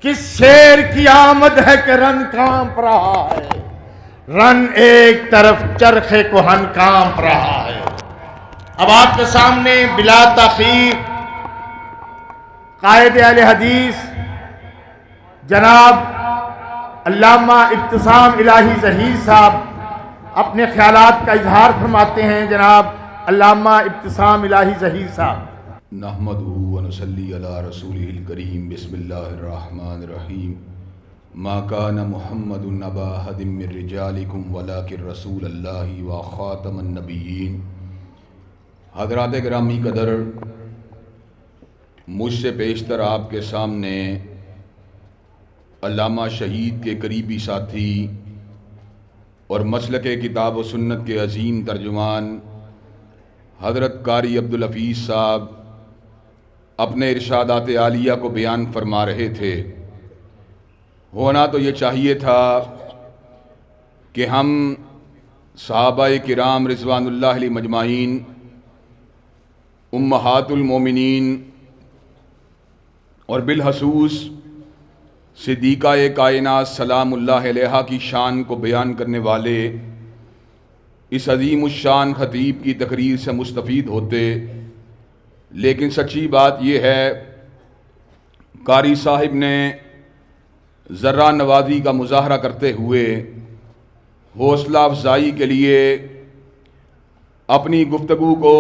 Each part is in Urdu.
کس شیر کی آمد ہے کہ رن کانپ رہا ہے، رن ایک طرف چرخے کو ہن کانپ رہا ہے۔ اب آپ کے سامنے بلا تاخیر قائد اہل حدیث جناب علامہ ابتسام الہی ظہیر صاحب اپنے خیالات کا اظہار فرماتے ہیں۔ جناب علامہ ابتسام الہی ظہیر صاحب۔ نحمدہ ونصلی علی رسولہ الکریم، بسم اللہ الرحمن الرحیم۔ ما کان محمد ابا احد من رجالکم ولکن رسول اللہ و خاتم النبیین۔ حضرات گرامی قدر، مجھ سے پیشتر آپ کے سامنے علامہ شہید کے قریبی ساتھی اور مسلک کتاب و سنت کے عظیم ترجمان حضرت قاری عبدالحفیظ صاحب اپنے ارشادات عالیہ کو بیان فرما رہے تھے۔ ہونا تو یہ چاہیے تھا کہ ہم صحابہ کرام رضوان اللہ علیہ مجمعین، امہات المومنین اور بالخصوص صدیقہ کائنات سلام اللہ علیہا کی شان کو بیان کرنے والے اس عظیم الشان خطیب کی تقریر سے مستفید ہوتے، لیکن سچی بات یہ ہے قاری صاحب نے ذرہ نوازی کا مظاہرہ کرتے ہوئے حوصلہ افزائی کے لیے اپنی گفتگو کو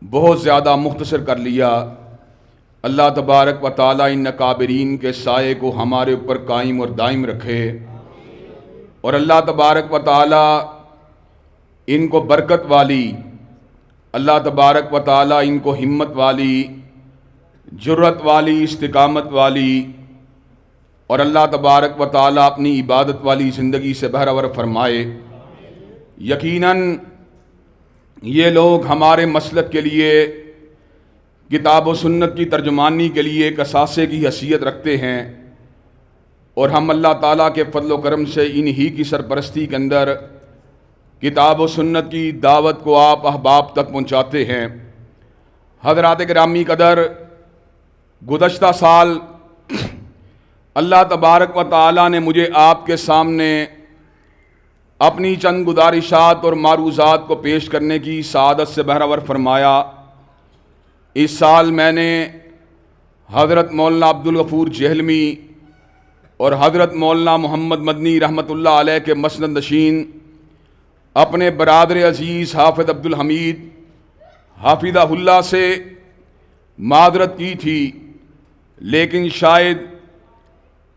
بہت زیادہ مختصر کر لیا۔ اللہ تبارک و تعالیٰ ان اکابرین کے سائے کو ہمارے اوپر قائم اور دائم رکھے، اور اللہ تبارک و تعالیٰ ان کو برکت والی، اللہ تبارک و تعالیٰ ان کو ہمت والی، جرت والی، استقامت والی، اور اللہ تبارک و تعالیٰ اپنی عبادت والی زندگی سے بہرور فرمائے۔ یقیناً یہ لوگ ہمارے مسلک کے لیے، کتاب و سنت کی ترجمانی کے لیے ایک اثاثے کی حیثیت رکھتے ہیں، اور ہم اللہ تعالیٰ کے فضل و کرم سے انہی کی سرپرستی کے اندر کتاب و سنت کی دعوت کو آپ احباب تک پہنچاتے ہیں۔ حضرات گرامی قدر، گزشتہ سال اللہ تبارک و تعالیٰ نے مجھے آپ کے سامنے اپنی چند گزارشات اور معروضات کو پیش کرنے کی سعادت سے بہرور فرمایا۔ اس سال میں نے حضرت مولانا عبدالغفور جہلمی اور حضرت مولانا محمد مدنی رحمۃ اللہ علیہ کے مسند نشین اپنے برادر عزیز حافظ عبدالحمید حافظہ اللہ سے معذرت کی تھی، لیکن شاید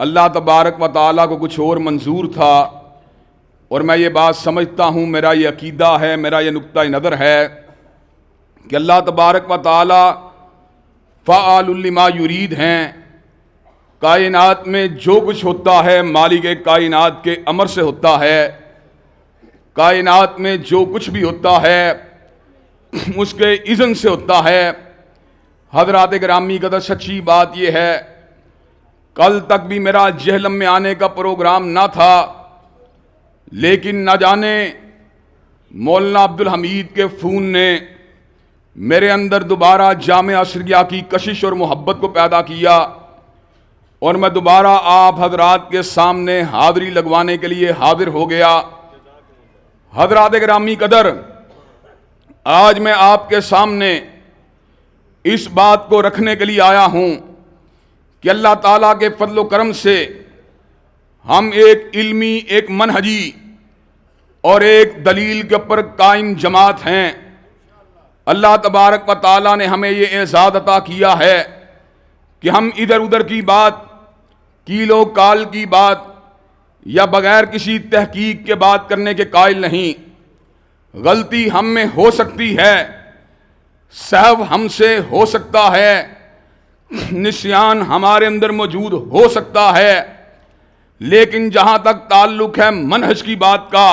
اللہ تبارک و تعالیٰ کو کچھ اور منظور تھا، اور میں یہ بات سمجھتا ہوں، میرا یہ عقیدہ ہے، میرا یہ نقطہ نظر ہے کہ اللہ تبارک و تعالیٰ فعال لما یرید ہیں۔ کائنات میں جو کچھ ہوتا ہے مالک کائنات کے امر سے ہوتا ہے، کائنات میں جو کچھ بھی ہوتا ہے اس کے اذن سے ہوتا ہے۔ حضرات گرامی قدر، سچی بات یہ ہے، کل تک بھی میرا جہلم میں آنے کا پروگرام نہ تھا، لیکن نہ جانے مولانا عبدالحمید کے فون نے میرے اندر دوبارہ جامع عصریہ کی کشش اور محبت کو پیدا کیا، اور میں دوبارہ آپ حضرات کے سامنے حاضری لگوانے کے لیے حاضر ہو گیا۔ حضرات گرامی قدر، آج میں آپ کے سامنے اس بات کو رکھنے کے لیے آیا ہوں کہ اللہ تعالیٰ کے فضل و کرم سے ہم ایک علمی، ایک منہجی اور ایک دلیل کے اوپر قائم جماعت ہیں۔ اللہ تبارک و تعالیٰ نے ہمیں یہ اعزاز عطا کیا ہے کہ ہم ادھر ادھر کی بات، کیلو کال کی بات یا بغیر کسی تحقیق کے بات کرنے کے قائل نہیں۔ غلطی ہم میں ہو سکتی ہے، سہو ہم سے ہو سکتا ہے، نسیان ہمارے اندر موجود ہو سکتا ہے، لیکن جہاں تک تعلق ہے منہج کی بات کا،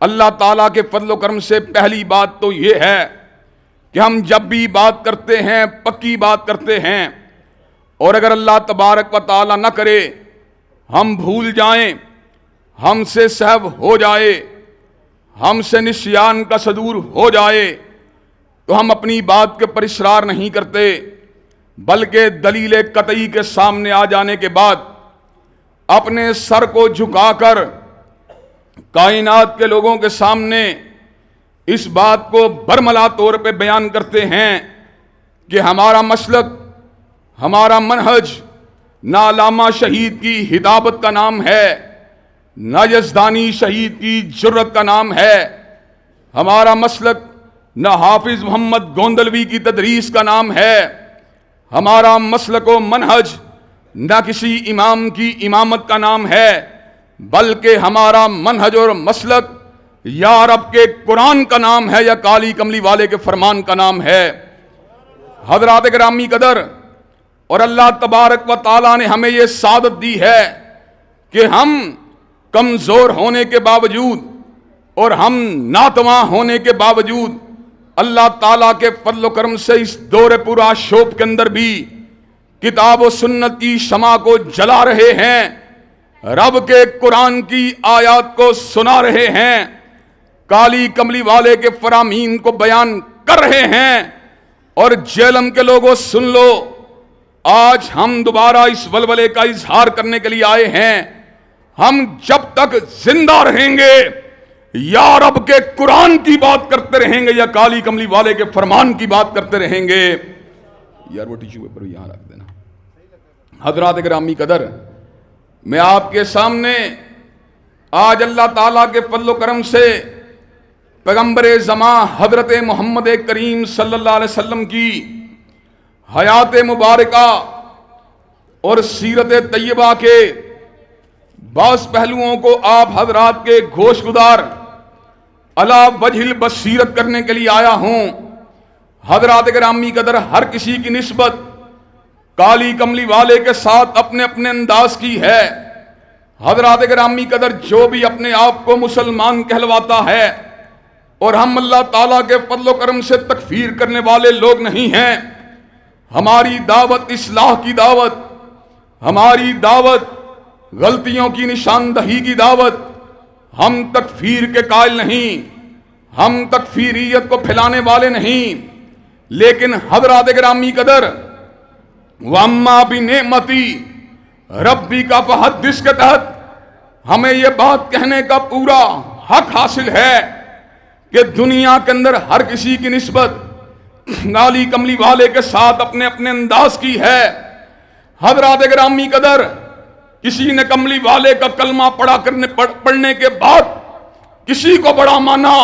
اللہ تعالیٰ کے فضل و کرم سے پہلی بات تو یہ ہے کہ ہم جب بھی بات کرتے ہیں پکی بات کرتے ہیں، اور اگر اللہ تبارک و تعالیٰ نہ کرے ہم بھول جائیں، ہم سے سہو ہو جائے، ہم سے نسیان کا صدور ہو جائے، تو ہم اپنی بات کے پر اصرار نہیں کرتے، بلکہ دلیل قطعی کے سامنے آ جانے کے بعد اپنے سر کو جھکا کر کائنات کے لوگوں کے سامنے اس بات کو برملا طور پہ بیان کرتے ہیں کہ ہمارا مسلک، ہمارا منہج نہ علامہ شہید کی ہدابت کا نام ہے، نہ یزدانی شہید کی جرت کا نام ہے، ہمارا مسلک نہ حافظ محمد گوندلوی کی تدریس کا نام ہے، ہمارا مسلک و منہج نہ کسی امام کی امامت کا نام ہے، بلکہ ہمارا منہج اور مسلک یا رب کے قرآن کا نام ہے یا کالی کملی والے کے فرمان کا نام ہے۔ حضرات گرامی قدر، اور اللہ تبارک و تعالیٰ نے ہمیں یہ سعادت دی ہے کہ ہم کمزور ہونے کے باوجود اور ہم ناتواں ہونے کے باوجود اللہ تعالیٰ کے فضل و کرم سے اس دور پورا شوب کے اندر بھی کتاب و سنت کی شمع کو جلا رہے ہیں، رب کے قرآن کی آیات کو سنا رہے ہیں، کالی کملی والے کے فرامین کو بیان کر رہے ہیں۔ اور جیلم کے لوگوں سن لو، آج ہم دوبارہ اس ولولے کا اظہار کرنے کے لیے آئے ہیں۔ ہم جب تک زندہ رہیں گے یا رب کے قرآن کی بات کرتے رہیں گے یا کالی کملی والے کے فرمان کی بات کرتے رہیں گے۔ یار وہ ٹیشو پیپر یہاں رکھ دینا۔ حضرات گرامی قدر، میں آپ کے سامنے آج اللہ تعالیٰ کے فضل و کرم سے پیغمبر زمان حضرت محمد کریم صلی اللہ علیہ وسلم کی حیات مبارکہ اور سیرت طیبہ کے بعض پہلوؤں کو آپ حضرات کے گوش گزار علی وجہ البصیرت کرنے کے لیے آیا ہوں۔ حضرات گرامی قدر، ہر کسی کی نسبت کالی کملی والے کے ساتھ اپنے اپنے انداز کی ہے۔ حضرات گرامی قدر، جو بھی اپنے آپ کو مسلمان کہلواتا ہے اور ہم اللہ تعالیٰ کے فضل و کرم سے تکفیر کرنے والے لوگ نہیں ہیں، ہماری دعوت اصلاح کی دعوت، ہماری دعوت غلطیوں کی نشاندہی کی دعوت، ہم تکفیر کے قائل نہیں، ہم تکفیریت کو پھیلانے والے نہیں، لیکن حضرات گرامی قدر، وَأَمَّا بِنِعْمَتِ رَبِّكَ فَحَدِّثْ کے تحت ہمیں یہ بات کہنے کا پورا حق حاصل ہے کہ دنیا کے اندر ہر کسی کی نسبت کالی کملی والے کے ساتھ اپنے اپنے انداز کی ہے۔ حضرات گرامی قدر، کسی نے کملی والے کا کلمہ پڑھنے کے بعد کسی کو بڑا مانا،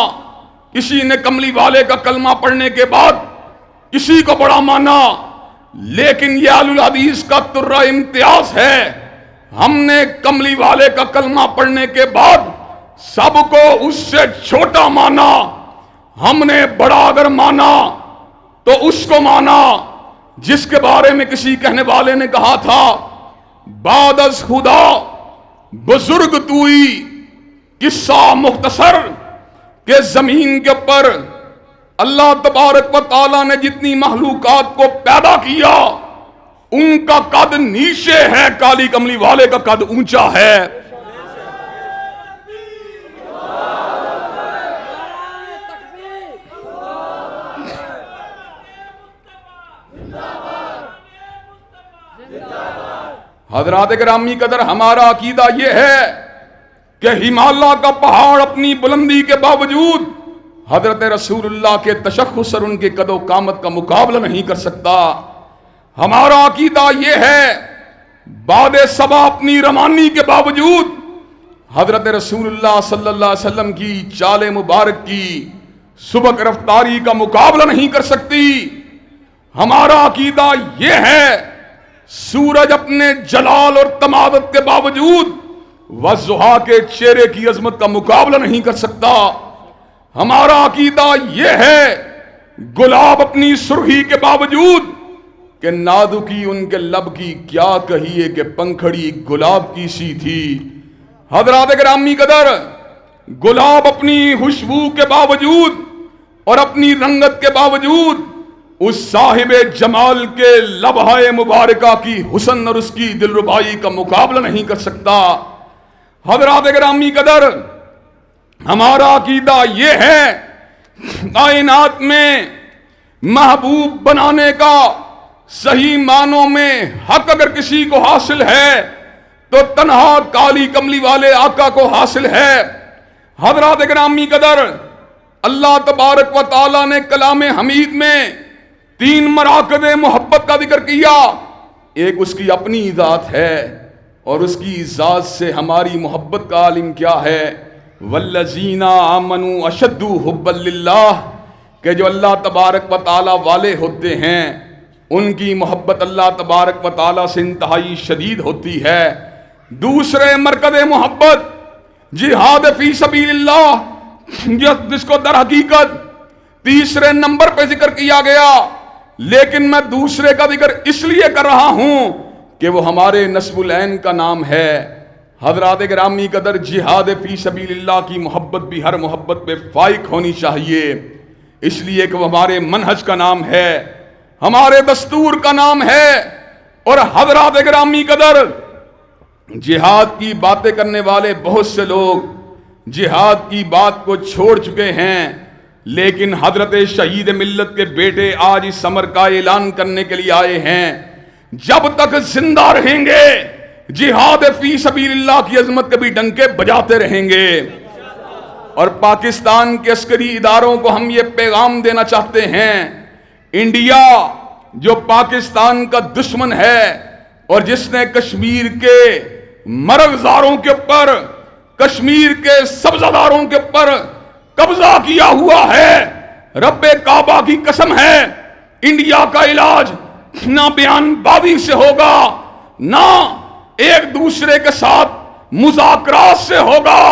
کسی نے کملی والے کا کلمہ پڑھنے کے بعد کسی کو بڑا مانا، لیکن یہ اہل الحدیث کا ترہ امتیاز ہے۔ ہم نے کملی والے کا کلمہ پڑھنے کے بعد سب کو اس سے چھوٹا مانا، ہم نے بڑا اگر مانا تو اس کو مانا جس کے بارے میں کسی کہنے والے نے کہا تھا، بعد از خدا بزرگ توئی، قصہ مختصر کہ زمین کے اوپر اللہ تبارک و تعالیٰ نے جتنی مخلوقات کو پیدا کیا ان کا قد نیچے ہے، کالی کملی والے کا قد اونچا ہے۔ حضرات گرامی قدر، ہمارا عقیدہ یہ ہے کہ ہمالیہ کا پہاڑ اپنی بلندی کے باوجود حضرت رسول اللہ کے تشخص اور ان کے قد و قامت کا مقابلہ نہیں کر سکتا۔ ہمارا عقیدہ یہ ہے باد صبا اپنی روانی کے باوجود حضرت رسول اللہ صلی اللہ علیہ وسلم کی چال مبارک کی سبق رفتاری کا مقابلہ نہیں کر سکتی۔ ہمارا عقیدہ یہ ہے سورج اپنے جلال اور تمادت کے باوجود والضحیٰ کے چہرے کی عظمت کا مقابلہ نہیں کر سکتا۔ ہمارا عقیدہ یہ ہے گلاب اپنی سرخی کے باوجود کہ نادو کی ان کے لب کی کیا کہیے کہ پنکھڑی گلاب کی سی تھی۔ حضرات گرامی قدر، گلاب اپنی خوشبو کے باوجود اور اپنی رنگت کے باوجود اس صاحب جمال کے لبہائے مبارکہ کی حسن اور اس کی دلربائی کا مقابلہ نہیں کر سکتا۔ حضرات گرامی قدر، ہمارا عقیدہ یہ ہے کائنات میں محبوب بنانے کا صحیح معنوں میں حق اگر کسی کو حاصل ہے تو تنہا کالی کملی والے آقا کو حاصل ہے۔ حضرات گرامی قدر، اللہ تبارک و تعالی نے کلام حمید میں 3 مراکز محبت کا ذکر کیا۔ ایک اس کی اپنی ذات ہے اور اس کی ذات سے ہماری محبت کا عالم کیا ہے؟ والذین آمنوا اشد حبا للہ، کہ جو اللہ تبارک و تعالی والے ہوتے ہیں ان کی محبت اللہ تبارک و تعالی سے انتہائی شدید ہوتی ہے۔ دوسرے مرکز محبت جہاد فی سبیل اللہ، جس کو در حقیقت تیسرے نمبر پہ ذکر کیا گیا، لیکن میں دوسرے کا ذکر اس لیے کر رہا ہوں کہ وہ ہمارے نصب العین کا نام ہے۔ حضرات گرامی قدر، جہاد فی سبیل اللہ کی محبت بھی ہر محبت پہ فائق ہونی چاہیے، اس لیے کہ وہ ہمارے منہج کا نام ہے، ہمارے دستور کا نام ہے۔ اور حضرات گرامی قدر، جہاد کی باتیں کرنے والے بہت سے لوگ جہاد کی بات کو چھوڑ چکے ہیں، لیکن حضرت شہید ملت کے بیٹے آج اس امر کا اعلان کرنے کے لیے آئے ہیں، جب تک زندہ رہیں گے جہاد فی سبیل اللہ کی عظمت کے بھی ڈنکے بجاتے رہیں گے۔ اور پاکستان کے عسکری اداروں کو ہم یہ پیغام دینا چاہتے ہیں، انڈیا جو پاکستان کا دشمن ہے اور جس نے کشمیر کے مرغزاروں کے اوپر، کشمیر کے سبزہ کے اوپر قبضہ کیا ہوا ہے، رب کعبہ کی قسم ہے انڈیا کا علاج نہ بیان بازی سے ہوگا، نہ ایک دوسرے کے ساتھ مذاکرات سے ہوگا۔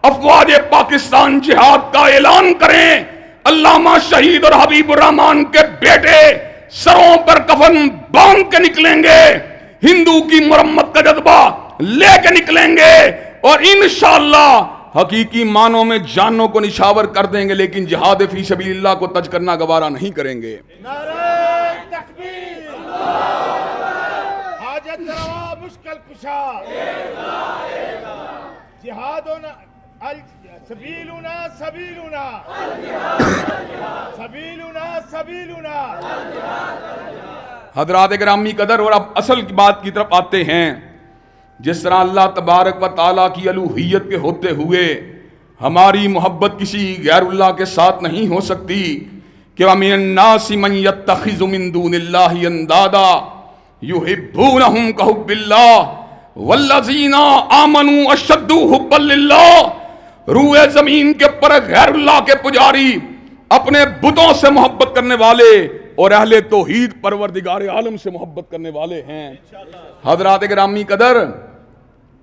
افواج پاکستان جہاد کا اعلان کریں، علامہ شہید اور حبیب الرحمان کے بیٹے سروں پر کفن باندھ کے نکلیں گے، ہندو کی مرمت کا جذبہ لے کے نکلیں گے، اور انشاءاللہ حقیقی معنوں میں جانوں کو نشاور کر دیں گے، لیکن جہاد فی سبیل اللہ کو تج کرنا گوارا نہیں کریں گے۔ نعرہ تکبیر، حاجت روا مشکل کشا، جہادنا سبیلنا سبیلنا سبیلنا سبیلنا۔ حضرات گرامی قدر، اور اب اصل کی بات کی طرف آتے ہیں۔ جس طرح اللہ تبارک و تعالیٰ کی الوہیت کے ہوتے ہوئے ہماری محبت کسی غیر اللہ کے ساتھ نہیں ہو سکتی کہ وَمِنَ النَّاسِ مَن يَتَّخِذُ مِن دُونِ اللَّهِ أَندَادًا يُحِبُّونَهُمْ كَحُبِّ اللَّهِ وَالَّذِينَ آمَنُوا أَشَدُّ حُبًّا لِلَّهِ۔ روئے زمین کے پر غیر اللہ کے پجاری، اپنے بتوں سے محبت کرنے والے اور اہل توحید پروردگار عالم سے محبت کرنے والے ہیں۔ حضرات گرامی قدر،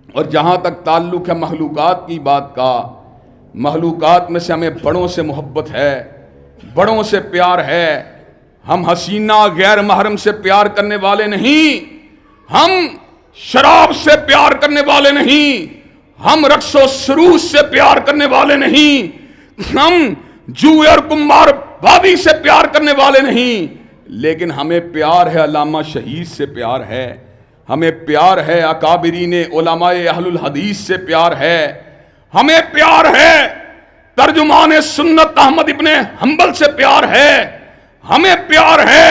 اور جہاں تک تعلق ہے مخلوقات کی بات کا، مخلوقات میں سے ہمیں بڑوں سے محبت ہے، بڑوں سے پیار ہے۔ ہم حسینہ غیر محرم سے پیار کرنے والے نہیں، ہم شراب سے پیار کرنے والے نہیں، ہم رقص و سرود سے پیار کرنے والے نہیں، ہم جوئے اور قمار بازی سے پیار کرنے والے نہیں، لیکن ہمیں پیار ہے علامہ شہید سے پیار ہے، ہمیں پیار ہے اکابرین علماء اہل الحدیث سے پیار ہے، ہمیں پیار ہے ترجمان سنت احمد ابن حنبل سے پیار ہے، ہمیں پیار ہے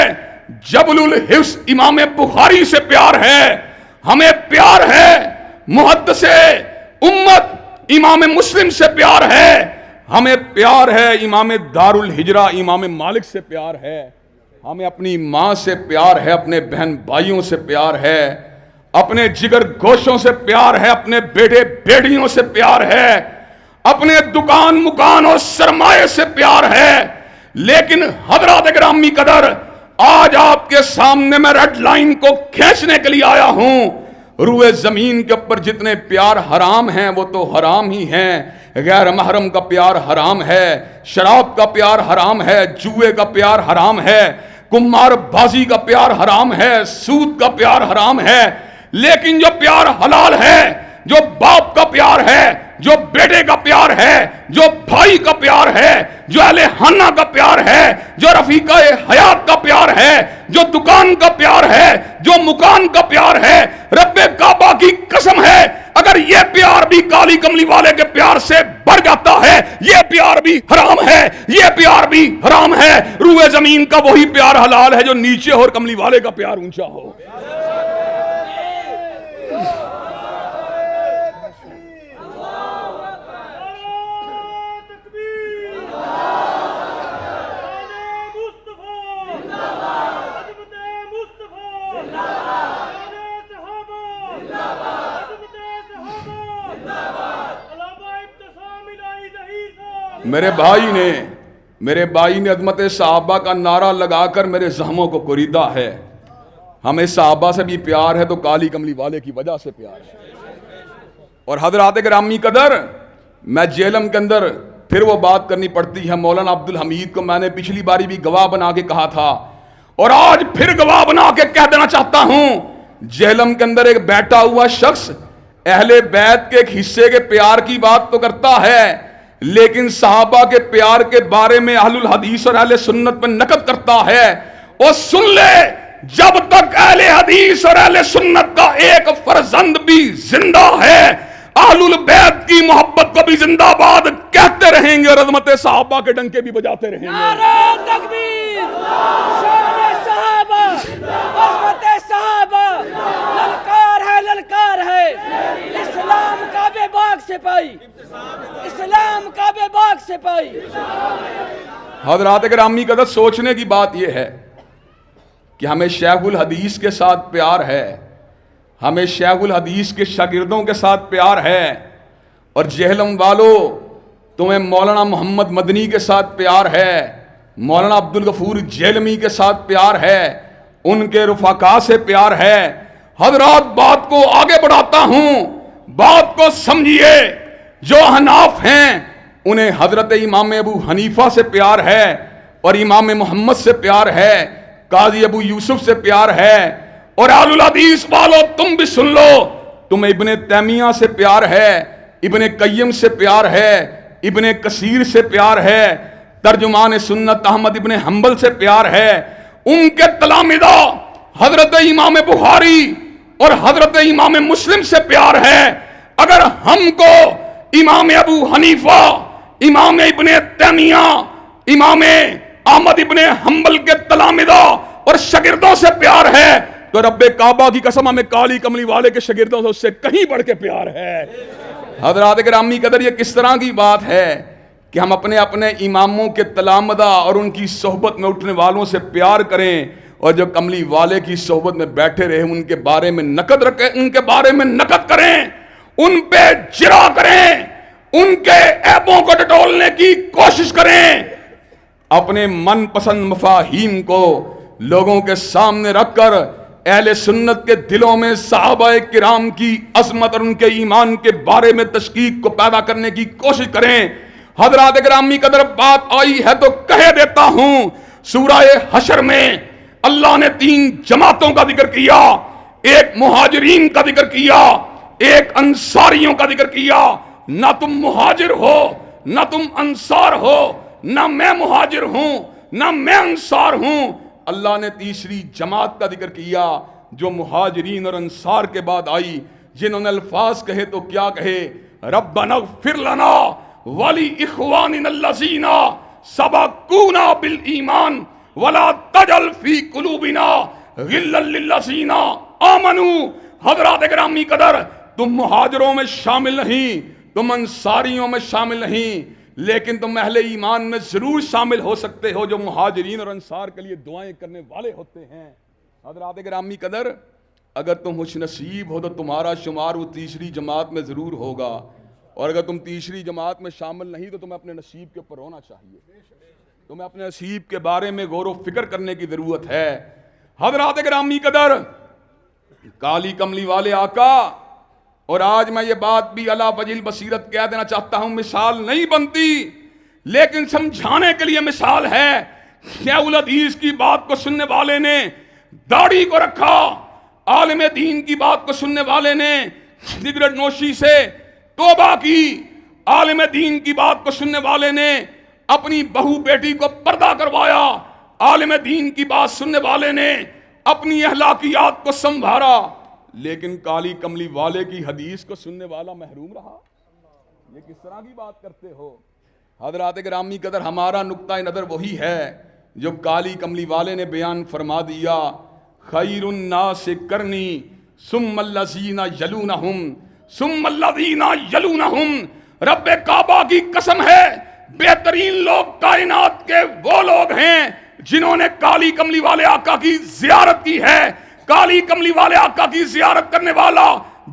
جبل الحفظ امام بخاری سے پیار ہے، ہمیں پیار ہے محدث امت امام مسلم سے پیار ہے، ہمیں پیار ہے امام دار الہجرہ امام مالک سے پیار ہے، ہمیں اپنی ماں سے پیار ہے، اپنے بہن بھائیوں سے پیار ہے، اپنے جگر گوشوں سے پیار ہے، اپنے بیٹے بیٹیوں سے پیار ہے، اپنے دکان مکان اور سرمایہ سے پیار ہے۔ لیکن حضرات گرامی قدر، آج آپ کے سامنے میں ریڈ لائن کو کھینچنے کے لیے آیا ہوں۔ روئے زمین کے اوپر جتنے پیار حرام ہیں وہ تو حرام ہی ہیں، غیر محرم کا پیار حرام ہے، شراب کا پیار حرام ہے، جوئے کا پیار حرام ہے، قمار بازی کا پیار حرام ہے، سود کا پیار حرام ہے، لیکن جو پیار حلال ہے، جو باپ کا پیار ہے، جو بیٹے کا پیار ہے، جو بھائی کا پیار ہے، جو اہل خانہ کا پیار ہے، جو رفیقہ حیات کا پیار ہے، جو دکان کا پیار ہے، جو مکان کا پیار ہے، رب کعبہ کی قسم ہے اگر یہ پیار بھی کالی کملی والے کے پیار سے بڑھ جاتا ہے، یہ پیار بھی حرام ہے، یہ پیار بھی حرام ہے۔ روئے زمین کا وہی پیار حلال ہے جو نیچے ہو اور کملی والے کا پیار اونچا ہو۔ میرے بھائی نے عظمت صحابہ کا نعرہ لگا کر میرے زخموں کو کوریدا ہے۔ ہمیں صحابہ سے بھی پیار ہے تو کالی کملی والے کی وجہ سے پیار ہے۔ اور حضرات گرامی قدر، میں جیلم کے اندر پھر وہ بات کرنی پڑتی ہے، مولانا عبدالحمید کو میں نے پچھلی باری بھی گواہ بنا کے کہا تھا اور آج پھر گواہ بنا کے کہہ دینا چاہتا ہوں، جیلم کے اندر ایک بیٹھا ہوا شخص اہل بیت کے ایک حصے کے پیار کی بات تو کرتا ہے، لیکن صحابہ کے پیار کے بارے میں اہل الحدیث اور اہل سنت میں نقد کرتا ہے۔ اور سن لے، جب تک اہل حدیث اور اہل سنت کا ایک فرزند بھی زندہ ہے، اہل البیت کی محبت کو بھی زندہ باد کہتے رہیں گے اور عظمت صحابہ کے ڈنکے بھی بجاتے رہیں گے۔ نعرہ تکبیر، شان صحابہ، عظمت صحابہ، للکار ہے، اسلام کعبے باغ سے پائی، اسلام کعبے باغ سے پائی۔ حضرات گرامی قدر، سوچنے کی بات یہ ہے کہ ہمیں شیخ الحدیث کے ساتھ پیار ہے، ہمیں شیخ الحدیث کے شاگردوں کے ساتھ پیار ہے، اور جہلم والو تمہیں مولانا محمد مدنی کے ساتھ پیار ہے، مولانا عبدالغفور جیلمی کے ساتھ پیار ہے، ان کے رفقا سے پیار ہے۔ حضرات بات کو آگے بڑھاتا ہوں، بات کو سمجھیے، جو حناف ہیں انہیں حضرت امام ابو حنیفہ سے پیار ہے اور امام محمد سے پیار ہے، قاضی ابو یوسف سے پیار ہے، اور اہل الحدیث والو تم بھی سن لو، تمہیں ابن تیمیہ سے پیار ہے، ابن قیم سے پیار ہے، ابن کثیر سے پیار ہے، ترجمان سنت احمد ابن حنبل سے پیار ہے، ان کے تلامذہ حضرت امام بخاری اور حضرت امام مسلم سے پیار ہے۔ اگر ہم کو امام ابو حنیفہ، امام ابن تیمیہ، امام احمد ابن حنبل کے تلامذہ اور شاگردوں سے پیار ہے تو رب کعبہ کی قسم ہمیں کالی کملی والے کے شاگردوں سے اس سے کہیں بڑھ کے پیار ہے۔ حضرات گرامی قدر، یہ کس طرح کی بات ہے کہ ہم اپنے اپنے اماموں کے تلامذہ اور ان کی صحبت میں اٹھنے والوں سے پیار کریں، اور جو کملی والے کی صحبت میں بیٹھے رہے ان کے بارے میں نقد رکھیں، ان کے بارے میں نقد کریں، ان پہ جرا کریں، ان کے عیبوں کو ٹٹولنے کی کوشش کریں، اپنے من پسند مفاہیم کو لوگوں کے سامنے رکھ کر اہل سنت کے دلوں میں صحابہ کرام کی عظمت اور ان کے ایمان کے بارے میں تشکیک کو پیدا کرنے کی کوشش کریں۔ حضرات گرامی قدر، بات آئی ہے تو کہہ دیتا ہوں، سورہ حشر میں اللہ نے 3 جماعتوں کا ذکر کیا، ایک مہاجرین کا ذکر کیا، ایک انصاریوں کا ذکر کیا۔ نہ تم مہاجر ہو، نہ تم انصار ہو، نہ میں مہاجر ہوں، نہ میں انصار ہوں۔ اللہ نے تیسری جماعت کا ذکر کیا جو مہاجرین اور انصار کے بعد آئی، جنہوں نے الفاظ کہے تو کیا کہے، ربنا اغفر لنا ولی اخواننا الذین سبقونا بالایمان ولا تجعل فی قلوبنا غلا للذین آمنوا۔ حضرات گرامی قدر، تم مہاجروں میں شامل نہیں، تم انصاریوں میں شامل نہیں، لیکن تم اہل ایمان میں ضرور شامل ہو سکتے ہو جو مہاجرین اور انصار کے لیے دعائیں کرنے والے ہوتے ہیں۔ حضرات گرامی قدر، اگر تم خوش نصیب ہو تو تمہارا شمار وہ تیسری جماعت میں ضرور ہوگا، اور اگر تم تیسری جماعت میں شامل نہیں تو تمہیں اپنے نصیب کے اوپر ہونا چاہیے، تمہیں اپنے نصیب کے بارے میں غور و فکر کرنے کی ضرورت ہے۔ حضرات گرامی قدر، کالی کملی والے آقا، اور آج میں یہ بات بھی علی وجہ البصیرت کہہ دینا چاہتا ہوں، مثال نہیں بنتی لیکن سمجھانے کے لیے مثال ہے۔ شیخ الحدیث کی بات کو سننے والے نے داڑھی کو رکھا، عالم دین کی بات کو سننے والے نے سگریٹ نوشی سے توبہ کی، عالم دین کی بات کو سننے والے نے اپنی بہو بیٹی کو پردہ کروایا، عالم دین کی بات سننے والے نے اپنی اخلاقیات کو سنبھارا، لیکن کالی کملی والے کی حدیث کو سننے والا محروم رہا. یہ کس طرح کی بات کرتے ہو؟ حضرات گرامی قدر، ہمارا نقطہ نظر وہی ہے جو کالی کملی والے نے بیان فرما دیا. خیر الناس کرنی ثم الذین یلونہم ثم الذین یلونہم. رب کعبہ کی قسم ہے، بہترین لوگ کائنات کے وہ لوگ ہیں جنہوں نے کالی کملی والے آقا کی زیارت کی ہے. کالی کملی والے آقا کی زیارت کرنے والا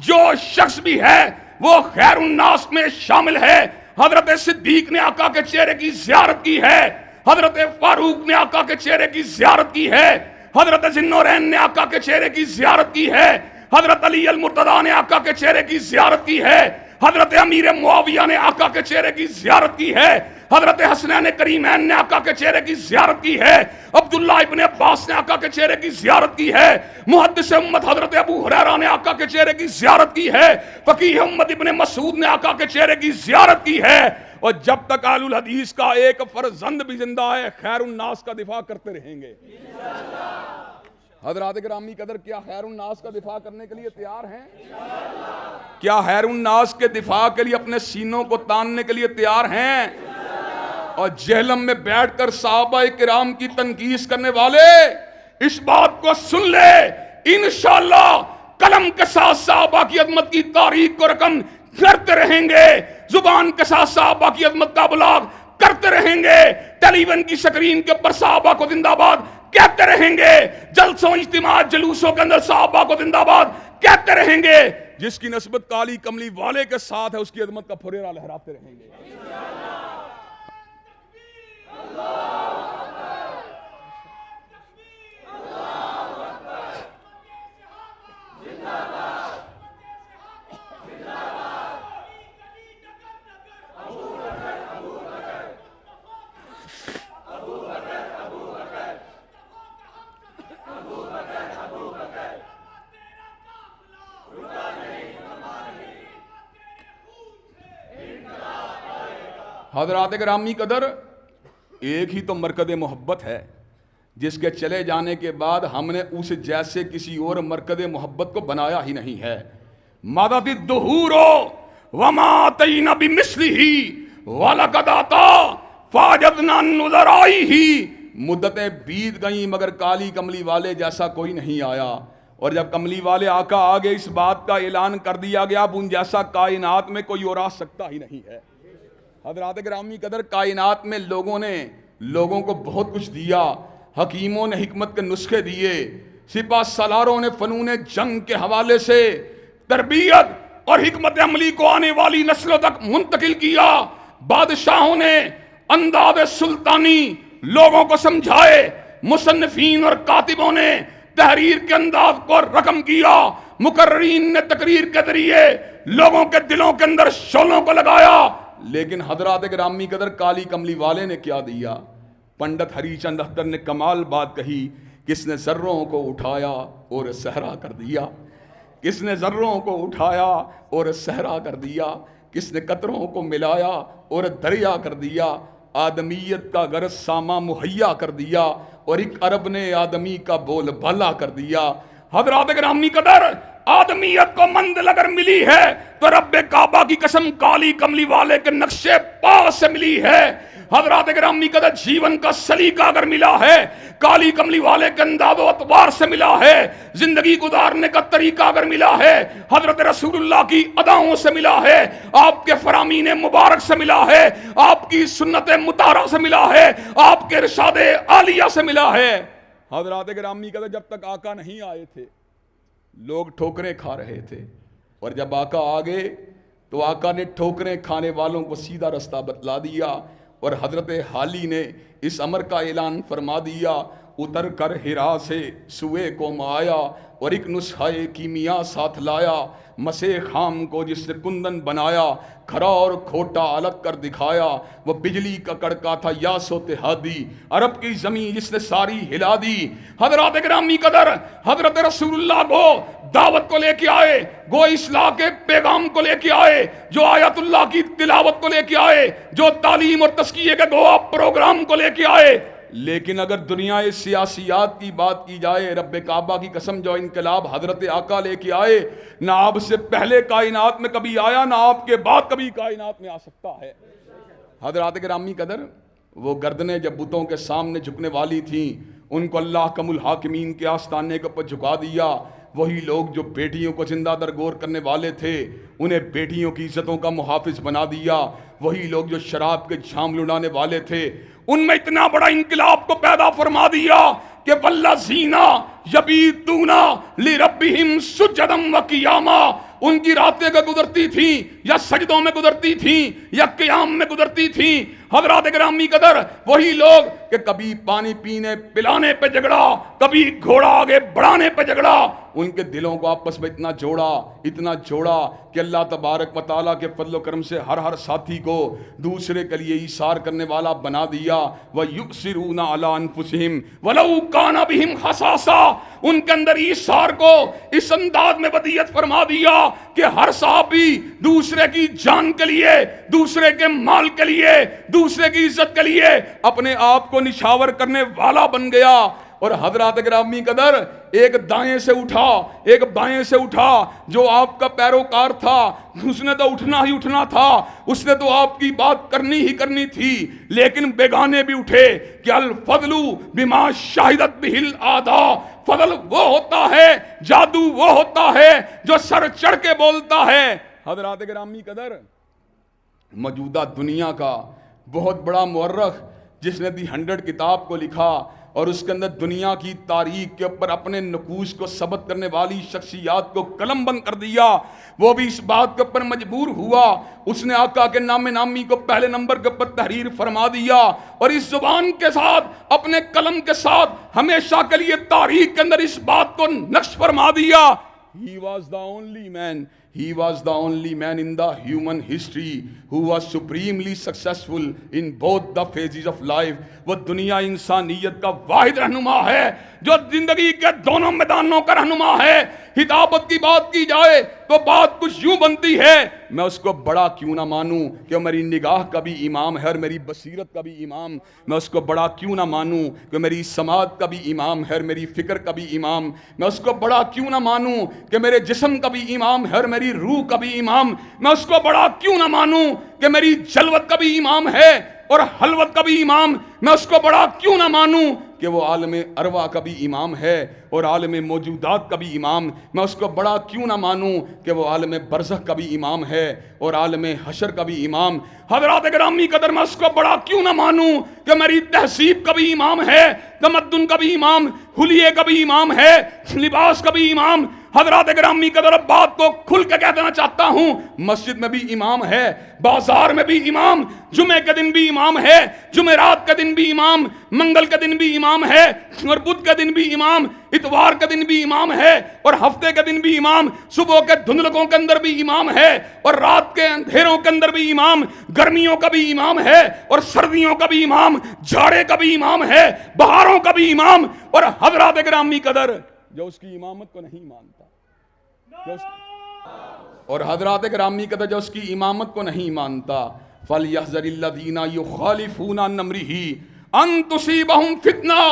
جو شخص بھی ہے وہ خیر الناس میں شامل ہے. حضرت صدیق نے آقا کے چہرے کی زیارت کی ہے، حضرت فاروق نے آقا کے چہرے کی زیارت کی ہے، حضرت ذوالنورین نے آقا کے چہرے کی زیارت کی ہے، حضرت علی المرتضیٰ نے آقا کے چہرے کی زیارت کی ہے، حضرت امیر معاویہ نے آقا کے چہرے کی زیارت کی ہے، حضرت حسنین کریمین نے آقا کے چہرے کی زیارت کی ہے، عبداللہ ابن عباس نے آقا کے چہرے کی زیارت کی ہے، محدث امت حضرت ابو ہریرہ نے آقا کے چہرے کی زیارت کی ہے، فقیہ امت ابن مسعود نے آقا کے چہرے کی زیارت کی ہے. اور جب تک اہل الحدیث کا ایک فرزند بھی زندہ ہے، خیر الناس کا دفاع کرتے رہیں گے. حضرات گرامی قدر، کیا خیر الناس کا دفاع کرنے کے لیے تیار ہیں؟ کیا خیر الناس کے دفاع کے لیے اپنے سینوں کو تاننے کے لیے تیار ہیں؟ اور جہلم میں بیٹھ کر صحابہ کرام کی تنقید کرنے والے اس بات کو سن لے، انشاءاللہ قلم کے ساتھ صحابہ کی عظمت کی تاریخ کو رقم کرتے رہیں گے، زبان کے ساتھ صحابہ کی عظمت کا ابلاغ کرتے رہیں گے، ٹیلی ویژن کی سکرین کے اوپر صحابہ کو زندہ باد کہتے رہیں گے، جلسوں اجتماع جلوسوں کے اندر صحابہ کو زندہ باد کہتے رہیں گے. جس کی نسبت کالی کملی والے کے ساتھ ہے اس کی عظمت کا پھریرا لہراتے رہیں گے. حضرات گرامی قدر، ایک ہی تو مرکز محبت ہے جس کے چلے جانے کے بعد ہم نے اس جیسے کسی اور مرکز محبت کو بنایا ہی نہیں ہے. مدد الدہور وما اتینا بمثلہ ولقد آتا فاجدنا نظرائہ. مدتیں بیت گئیں مگر کالی کملی والے جیسا کوئی نہیں آیا. اور جب کملی والے آقا آگے اس بات کا اعلان کر دیا گیا اب ان جیسا کائنات میں کوئی اور آ سکتا ہی نہیں ہے. حضرات گرامی قدر، کائنات میں لوگوں نے لوگوں کو بہت کچھ دیا، حکیموں نے حکمت کے نسخے دیے، سپاہ سالاروں نے فنون جنگ کے حوالے سے تربیت اور حکمت عملی کو آنے والی نسلوں تک منتقل کیا، بادشاہوں نے انداز سلطانی لوگوں کو سمجھائے، مصنفین اور کاتبوں نے تحریر کے انداز کو رقم کیا، مقررین نے تقریر کے ذریعے لوگوں کے دلوں کے اندر شعلوں کو لگایا. لیکن حضرات گرامی قدر، کالی کملی والے نے کیا دیا؟ پنڈت ہری چند اختر نے کمال بات کہی، کس نے ذروں کو اٹھایا اور صحرا کر دیا، کس نے ذروں کو اٹھایا اور صحرا کر دیا، کس نے قطروں کو ملایا اور دریا کر دیا، آدمیت کا غرض ساما مہیا کر دیا اور ایک عرب نے آدمی کا بول بالا کر دیا. حضرات گرامی قدر، آدمیت کو منزل اگر ملی ہے تو رب کعبہ کی قسم کالی کملی والے کے نقشے پا سے ملی ہے. حضرات گرامی قدر، جیون کا سلیقہ اگر ملا ہے کالی کملی والے کے انداز و اطوار سے ملا ہے، زندگی گزارنے کا طریقہ اگر ملا ہے حضرت رسول اللہ کی اداؤں سے ملا ہے، آپ کے فرامین مبارک سے ملا ہے، آپ کی سنت مطہرہ سے ملا ہے، آپ کے ارشاد عالیہ سے ملا ہے. حضرات گرامی قدر، جب تک آقا نہیں آئے تھے لوگ ٹھوکریں کھا رہے تھے، اور جب آقا آگے تو آقا نے ٹھوکریں کھانے والوں کو سیدھا رستہ بتلا دیا. اور حضرت حالی نے اس امر کا اعلان فرما دیا، اتر کر ہرا سے سوئے کو آیا اور ایک نسخہ کیمیا ساتھ لایا، مسے خام کو جس نے کندن بنایا، کھرا اور کھوٹا الگ کر دکھایا، وہ بجلی کا کڑکا تھا یا سو تہادی، عرب کی زمین جس نے ساری ہلا دی. حضرات گرامی قدر، حضرت رسول اللہ کو دعوت کو لے کے آئے، گو اصلاح کے پیغام کو لے کے آئے، جو آیت اللہ کی تلاوت کو لے کے آئے، جو تعلیم اور تزکیے کے گو پروگرام کو لے کے آئے. لیکن اگر دنیا سیاسیات کی بات کی جائے، رب کعبہ کی قسم جو انقلاب حضرت آقا لے کے آئے، نہ آپ سے پہلے کائنات میں کبھی آیا، نہ آپ کے بعد کبھی کائنات میں آ سکتا ہے۔ حضرات گرامی قدر، وہ گردنیں جب بتوں کے سامنے جھکنے والی تھیں، ان کو اللہ کم الحاکمین کے آستانے کے اوپر جھکا دیا۔ وہی لوگ جو بیٹیوں کو زندہ درگور کرنے والے تھے، انہیں بیٹیوں کی عزتوں کا محافظ بنا دیا۔ وہی لوگ جو شراب کے جھام لڑانے والے تھے، ان میں اتنا بڑا انقلاب کو پیدا فرما دیا کہ والذین یبیتون لربہم سجدا وقیاما، ان کی راتیں کا گزرتی تھیں یا سجدوں میں گزرتی تھیں یا قیام میں گزرتی تھیں۔ حضرات گرامی قدر، وہی لوگ کہ کبھی پانی پینے پلانے پہ جھگڑا، کبھی گھوڑا آگے بڑھانے پہ جھگڑا، ان کے دلوں کو آپس میں اتنا جوڑا کہ اللہ تبارک و تعالیٰ کے فضل و کرم سے ہر ساتھی کو دوسرے کے لیے ایثار کرنے والا بنا دیا۔ وَيُؤْثِرُونَ عَلَىٰ أَنفُسِهِمْ وَلَوْ كَانَ بِهِمْ خَصَاصَةٌ، ان کے اندر ایثار کو اس انداز میں ودیت فرما دیا کہ ہر صحابی دوسرے کی جان کے لیے، دوسرے کے مال کے لیے، دوسرے کی عزت کے لیے اپنے آپ کو نشاور کرنے والا بن گیا۔ اور حضرات گرامی قدر، ایک دائیں سے اٹھا، ایک بائیں سے اٹھا، جو آپ کا پیروکار تھا اس نے تو اٹھنا ہی اٹھنا تھا، اس نے تو آپ کی بات کرنی ہی کرنی تھی، لیکن بیگانے بھی اٹھے کہ الفضل بما شاہدت بہ الاعداء، فضل وہ ہوتا ہے، جادو وہ ہوتا ہے جو سر چڑھ کے بولتا ہے۔ حضرات گرامی قدر، موجودہ دنیا کا بہت بڑا مورخ جس نے دی 100 کتاب کو لکھا اور اس کے اندر دنیا کی تاریخ کے اوپر اپنے نقوش کو ثبت کرنے والی شخصیات کو قلم بند کر دیا، وہ بھی اس بات کے اوپر مجبور ہوا، اس نے آقا کے نام نامی کو پہلے نمبر کے اوپر تحریر فرما دیا اور اس زبان کے ساتھ، اپنے قلم کے ساتھ ہمیشہ کے لیے تاریخ کے اندر اس بات کو نقش فرما دیا۔ He was the only man. He was the only man in the human history who was supremely successful in both the phases of life. وہ دنیا انسانیت کا واحد رہنما ہے جو زندگی کے دونوں میدانوں کا رہنما ہے۔ خطابت کی بات کی جائے تو بات کچھ یوں بنتی ہے، میں اس کو بڑا کیوں نہ مانوں کہ میری نگاہ کا بھی امام ہے اور میری بصیرت کا بھی امام، میں اس کو بڑا کیوں نہ مانوں کہ میری سماعت کا بھی امام ہے اور میری فکر کا بھی امام، میں اس کو بڑا کیوں نہ مانوں کہ میرے جسم کا بھی امام ہے اور میری روح کا بھی امام، میں اس کو بڑا کیوں نہ مانوں کہ میری جلوت کا بھی امام ہے اور حلوت کا بھی امام، میں اس کو بڑا کیوں نہ مانوں کہ وہ عالم ارواح کا بھی امام ہے اور عالم موجودات کا بھی امام، میں اس کو بڑا کیوں نہ مانوں کہ وہ عالم برزخ کا بھی امام ہے اور عالم حشر کا بھی امام۔ حضرات گرامی قدر، میں اس کو بڑا کیوں نہ مانوں کہ میری تہذیب کا بھی امام ہے، تمدن کا بھی امام، حلیے کا بھی امام ہے، لباس کا بھی امام۔ حضرات گرامی قدر، اب بات کو کھل کے کہہ دینا چاہتا ہوں، مسجد میں بھی امام ہے، بازار میں بھی امام، جمعے کے دن بھی امام ہے، جمعرات کے دن بھی امام، منگل کے دن بھی امام ہے اور بدھ کے دن بھی امام، اتوار کے دن بھی امام ہے اور ہفتے کے دن بھی امام، صبح کے دھندلکوں کے اندر بھی امام ہے اور رات کے اندھیروں کے اندر بھی امام، گرمیوں کا بھی امام ہے اور سردیوں کا بھی امام، جھاڑے کا بھی امام ہے، بہاروں کا بھی امام۔ اور حضرات گرامی قدر، جو اس کی امامت کو نہیں مانتا، اور حضرات گرامی قدر جو اس کی امامت کو نہیں مانتا، فَلْيَحْذَرِ الَّذِينَ يُخَالِفُونَ عَنْ أَمْرِهِ أَن تُصِيبَهُمْ فِتْنَةٌ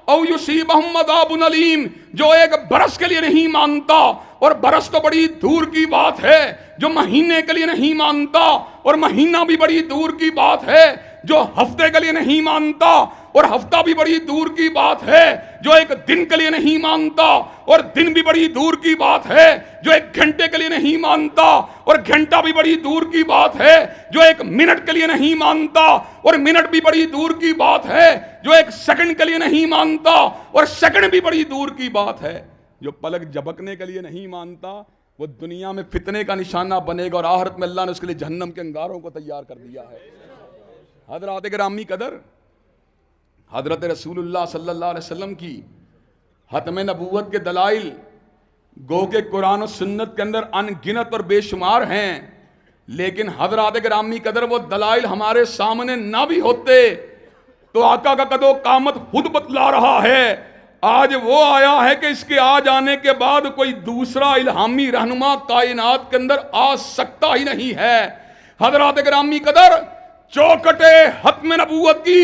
أَوْ يُصِيبَهُمْ عَذَابٌ أَلِيمٌ، جو ایک برس کے لیے نہیں مانتا، اور برس تو بڑی دور کی بات ہے، جو مہینے کے لیے نہیں مانتا اور مہینہ بھی بڑی دور کی بات ہے، جو ہفتے کے لیے نہیں مانتا اور ہفتہ بھی بڑی دور کی بات ہے، جو ایک دن کے لیے نہیں مانتا اور دن بھی بڑی دور کی بات ہے، جو ایک گھنٹے کے لیے نہیں مانتا اور گھنٹہ بھی بڑی دور کی بات ہے، جو ایک منٹ کے لیے نہیں مانتا اور منٹ بھی بڑی دور کی بات ہے، جو ایک سیکنڈ کے لیے نہیں مانتا اور سیکنڈ بھی بڑی دور کی بات ہے، جو پلک جھپکنے کے لیے نہیں مانتا، وہ دنیا میں فتنے کا نشانہ بنے گا اور آخرت میں اللہ نے اس کے لیے جہنم کے انگاروں کو تیار کر دیا ہے۔ حضرات گرامی قدر، حضرت رسول اللہ صلی اللہ علیہ وسلم کی ختم نبوت کے دلائل گو کہ قرآن و سنت کے اندر ان گنت اور بے شمار ہیں، لیکن حضرات گرامی قدر وہ دلائل ہمارے سامنے نہ بھی ہوتے تو آقا کا قد و قامت خود بتلا رہا ہے۔ آج وہ آیا ہے کہ اس کے آ جانے کے بعد کوئی دوسرا الہامی رہنما کائنات کے اندر آ سکتا ہی نہیں ہے۔ حضرات گرامی قدر، چوکھٹ ختم نبوت کی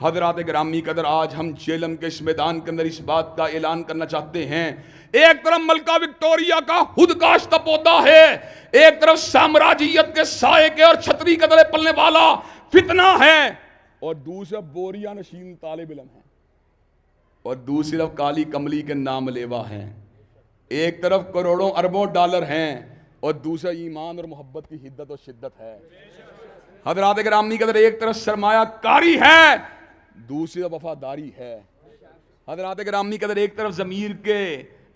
حضرات گرامی قدر، آج ہم جہلم کے اس میدان کے اندر اس بات کا اعلان کرنا چاہتے ہیں، ایک طرف ملکہ وکٹوریہ کا خود کاشتہ پودا ہے، ایک طرف سامراجیت کے سائے کے اور چھتری کے تلے پلنے والا فتنہ ہے، اور دوسرا بوریا نشین طالب علم ہے، اور دوسری طرف کالی کملی کے نام لیوا ہیں، ایک طرف کروڑوں اربوں ڈالر ہیں اور دوسرا ایمان اور محبت کی حدت اور شدت ہے۔ حضرات گرامی قدر، ایک طرف سرمایہ کاری ہے، دوسری طرف وفاداری ہے۔ حضرات گرامی قدر، ایک طرف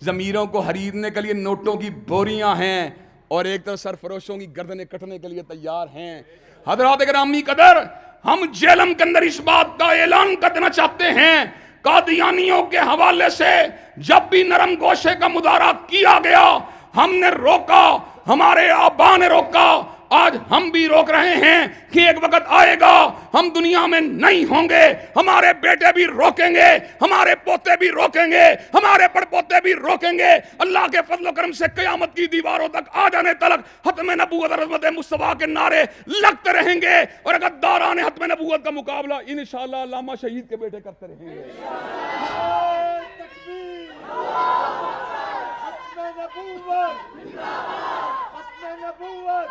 ضمیروں کو خریدنے کے لیے نوٹوں کی بوریاں ہیں اور ایک طرف سرفروشوں کی گردنیں کٹنے کے لیے تیار ہیں۔ حضرات گرامی قدر، ہم جہلم کے اندر اس بات کا اعلان کرنا چاہتے ہیں، قادیانیوں کے حوالے سے جب بھی نرم گوشے کا مظاہرہ کیا گیا، ہم نے روکا، ہمارے آبا نے روکا، آج ہم بھی روک رہے ہیں کہ ایک وقت آئے گا ہم دنیا میں نہیں ہوں گے، ہمارے بیٹے بھی روکیں گے، ہمارے پوتے بھی روکیں گے، ہمارے پڑ پوتے بھی روکیں گے۔ اللہ کے فضل و کرم سے قیامت کی دیواروں تک آ جانے تلک ختم نبوت اور عظمت مصطفیٰ کے نعرے لگتے رہیں گے، اور اگر داران ختم نبوت کا مقابلہ انشاءاللہ علامہ شہید کے بیٹے کرتے رہیں گے۔ تکبیر، ختم نبوت، ختم نبوت،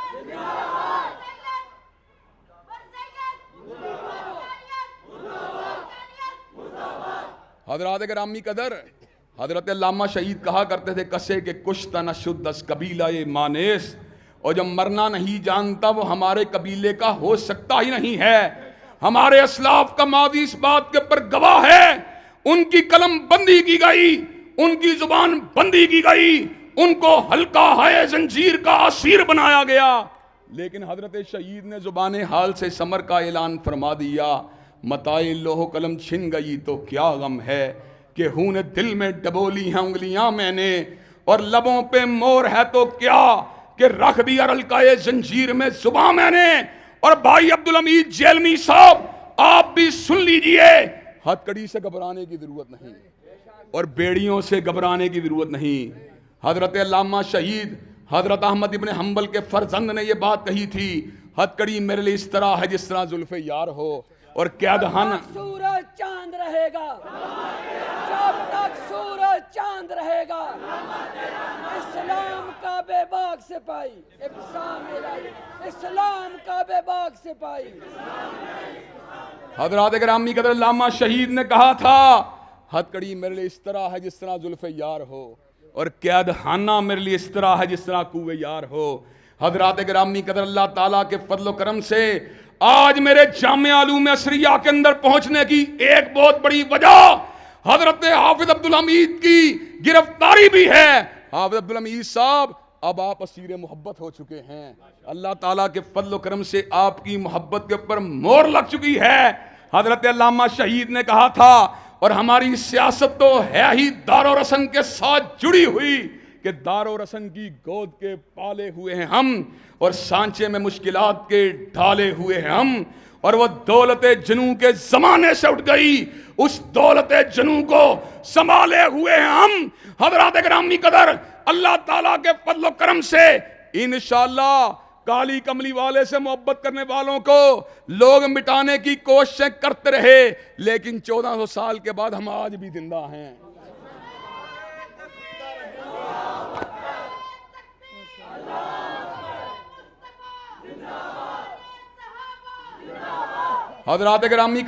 حضرات گرامی قدر، حضرت علامہ شہید کہا کرتے تھے، کسے کے کشتہ نہ شد اس قبیلہ مانیس، اور جو مرنا نہیں جانتا وہ ہمارے قبیلے کا ہو سکتا ہی نہیں ہے۔ ہمارے اسلاف کا ماضی اس بات کے پر گواہ ہے، ان کی قلم بندی کی گئی، ان کی زبان بندی کی گئی، ان کو ہلکا ہے زنجیر کا اسیر بنایا گیا، لیکن حضرت شہید نے زبان حال سے ثمر کا اعلان فرما دیا، متائے لوح قلم چھن گئی تو کیا غم ہے، کہ خون دل میں ڈبولی ہیں انگلیاں میں نے، اور لبوں پہ مور ہے تو کیا، کہ رکھ دیا رلکائے زنجیر میں زباں میں نے۔ اور بھائی عبدالحمید جیلمی صاحب، آپ بھی سن لیجئے، ہتھ کڑی سے گھبرانے کی ضرورت نہیں اور بیڑیوں سے گھبرانے کی ضرورت نہیں۔ حضرت علامہ شہید حضرت احمد ابن حنبل کے فرزند نے یہ بات کہی تھی، ہتھ کڑی میرے لیے اس طرح ہے جس طرح زلف یار ہو، اور قید خانہ سورج چاند رہے گا، جب تک سورج چاند رہے گا، اسلام کعبے باغ سے پائی، ابتسام الہی، اسلام کعبے باغ سے پائی۔ حضرات گرامی قدر، علامہ شہید نے کہا تھا، ہتھ کڑی میرے لیے اس طرح ہے جس طرح زلف یار ہو، اور قید خانہ میرے لیے اس طرح ہے جس طرح کوہ یار ہو۔ حضرات گرامی قدر، اللہ تعالیٰ کے فضل و کرم سے آج میرے جامعہ علوم عصریہ کے اندر پہنچنے کی ایک بہت بڑی وجہ حضرت حافظ عبدالحمید کی گرفتاری بھی ہے۔ حافظ عبدالحمید صاحب، اب آپ اسیر محبت ہو چکے ہیں، اللہ تعالیٰ کے فضل و کرم سے آپ کی محبت کے اوپر مہر لگ چکی ہے۔ حضرت علامہ شہید نے کہا تھا، اور ہماری سیاست تو ہے ہی دار و رسن کے ساتھ جڑی ہوئی، کہ دار و رسن کی گود کے پالے ہوئے ہیں ہم، اور سانچے میں مشکلات کے ڈھالے ہوئے ہیں ہم، اور وہ دولت جنوں کے زمانے سے اٹھ گئی، اس دولت جنوں کو سنبھالے ہوئے ہیں ہم۔ حضرات گرامی قدر، اللہ تعالیٰ کے فضل و کرم سے انشاءاللہ کالی کملی والے سے محبت کرنے والوں کو لوگ مٹانے کی کوششیں کرتے رہے، لیکن 1400 سال کے بعد ہم آج بھی زندہ ہیں۔ حضرات گرامی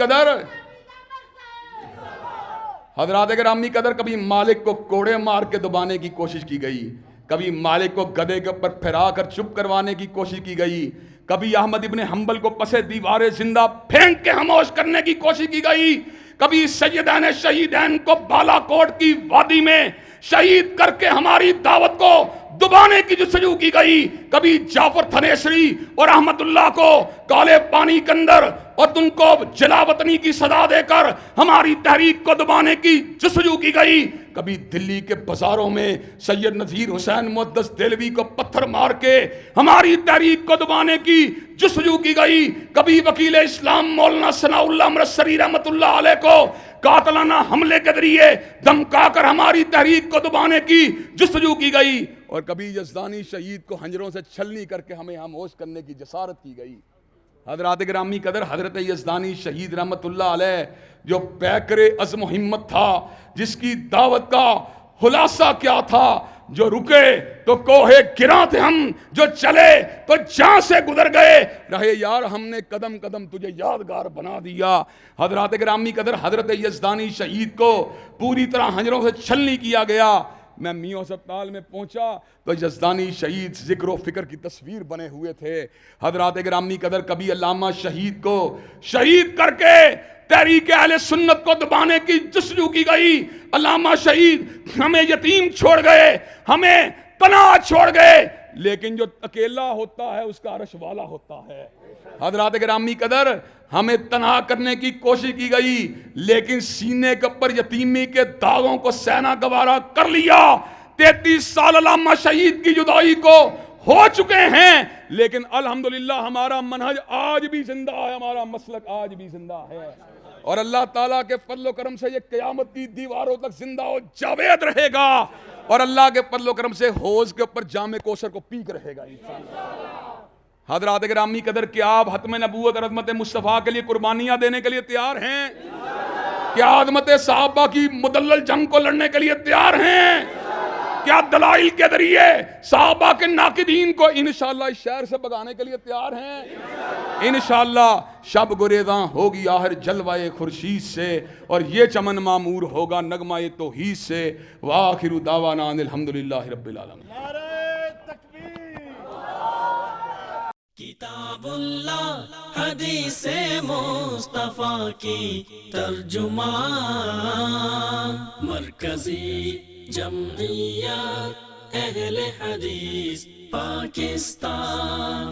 قدر، کبھی مالک کو کوڑے مار کے دبانے کی کوشش کی گئی، کبھی مالک کو گدے کے اوپر پھیرا کر چپ کروانے کی کوشش کی گئی، کبھی احمد ابن حنبل کو پسے دیوار زندہ پھینک کے خاموش کرنے کی کوشش کی گئی، کبھی سیدین شہیدین کو بالا کوٹ کی وادی میں شہید کر کے ہماری دعوت کو دبانے کی جستجو کی گئی، کبھی جعفر تھنیسری اور احمد اللہ کو کالے پانی کے اندر اور تم کو جلا وطنی کی سزا دے کر ہماری تحریک کو دبانے کی جستجو کی گئی، کبھی دلی کے بازاروں میں سید نذیر حسین محدث دہلوی کو پتھر مار کے ہماری تحریک کو دبانے کی جستجو کی گئی، کبھی وکیل اسلام مولانا ثناء اللہ امرتسری رحمت اللہ علیہ کو قاتلانہ حملے کے ذریعے دھمکا کر ہماری تحریک کو دبانے کی جستجو کی گئی، اور کبھی یزدانی شہید کو ہنجروں سے چھلنی کر کے ہمیں خاموش کرنے کی جسارت کی گئی۔ حضرات گرامی قدر، حضرت یزدانی شہید رحمت اللہ علیہ جو پیکر عزم و ہمت تھا، جس کی دعوت کا خلاصہ کیا تھا، جو رکے تو کوہ گراں تھے ہم، جو چلے تو جان سے گزر گئے، رہے یار ہم نے قدم قدم تجھے یادگار بنا دیا۔ حضرات گرامی قدر، حضرت یزدانی شہید کو پوری طرح حنجروں سے چھلنی کیا گیا۔ میں میوں ہسپتال میں پہنچا تو یزدانی شہید ذکر و فکر کی تصویر بنے ہوئے تھے۔ حضرات گرامی قدر، کبھی علامہ شہید کو شہید کر کے تحریک اہل سنت کو دبانے کی جستجو کی گئی۔ علامہ شہید ہمیں یتیم چھوڑ گئے، ہمیں تنہا چھوڑ گئے، لیکن جو اکیلا ہوتا ہے اس کا عرش والا ہوتا ہے۔ حضرات گرامی قدر، ہمیں تنہا کرنے کی کوشش کی گئی، لیکن سینے کے اوپر یتیمی کے داغوں کو سہنا گوارا کر لیا۔ 33 سال علامہ شہید کی جدائی کو ہو چکے ہیں، لیکن الحمدللہ ہمارا منہج آج بھی زندہ ہے، ہمارا مسلک آج بھی زندہ ہے، اور اللہ تعالیٰ کے فضل و کرم سے یہ قیامت کی دیواروں تک زندہ و جاوید رہے گا، اور اللہ کے فضل و کرم سے حوض کے اوپر جام کوثر کو پی کر رہے گا انشاءاللہ۔ حضرات گرامی قدر، کیا آپ ختم نبوت اور عظمت مصطفیٰ کے لیے قربانیاں دینے کے لیے تیار ہیں؟ کیا عظمت صحابہ کی مدلل جنگ کو لڑنے کے لیے تیار ہیں؟ کیا دلائل کے ذریعے صحابہ کے ناقدین کو انشاءاللہ اس شہر سے بگانے کے لیے تیار ہیں؟ انشاءاللہ شب گریزاں ہوگی آخر جلوہ خورشید سے، اور یہ چمن معمور ہوگا نغمہ توحید سے۔ وآخر دعوانا ان الحمدللہ رب العالمین۔ نعرہ تکبیر۔ کتاب اللہ حدیث مصطفیٰ کی ترجمان، مرکزی جمعیت اہل حدیث پاکستان۔